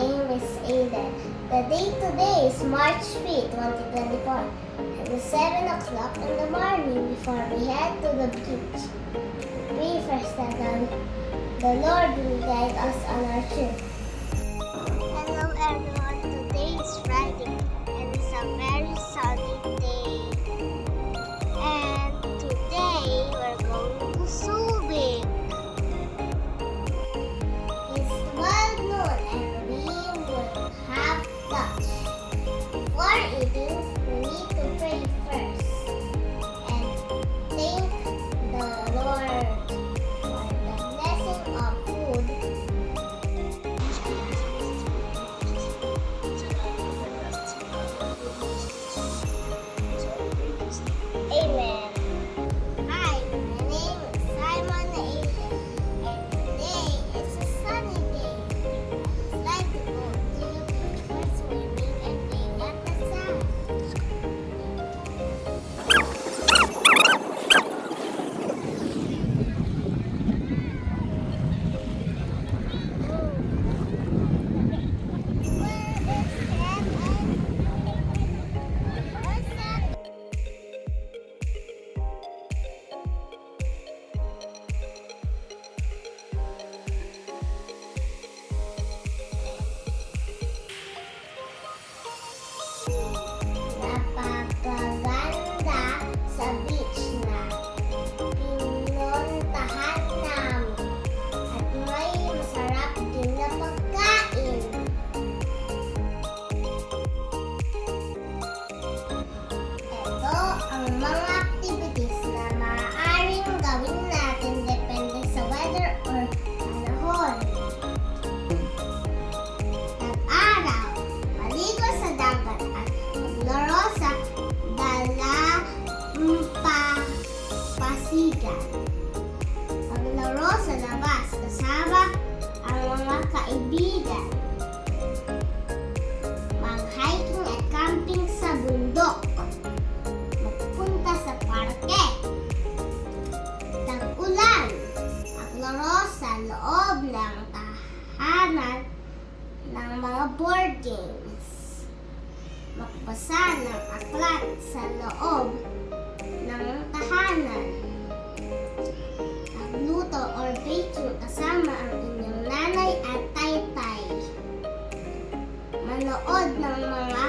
name is Aiden. The date today is March 3, 2024. It is 7 o'clock in the morning before we head to the beach. We first that the Lord will guide us on our trip. Hello everyone, today is Friday and it's a very sunny day. And today we're going to Subic. It's 12 noon and we will have lunch. Before eating, we need to pray first and thank the Lord for the blessing of food. Amen. Hi, my name is Simon Aiden, and today is a sunny day. I'd like to go to the beach for swimming and playing at the sand. Napakaganda sa beach na pinuntahan namin at may masarap din na pagkain. Ito ang mga activities na maaaring gawin natin depende sa weather or panahon. Tag-araw, maligo sa dagat at maglaro sa dalampasigan. Maglaro sa labas kasama ang mga kaibigan. Mag-hiking at camping sa bundok. Magpunta sa parke. Tag-ulan, maglaro sa loob ng tahanan ng mga board games. Magbasa ng aklat sa loob ng tahanan. Magluto or baking kasama ang inyong nanay at taytay. Manood ng mga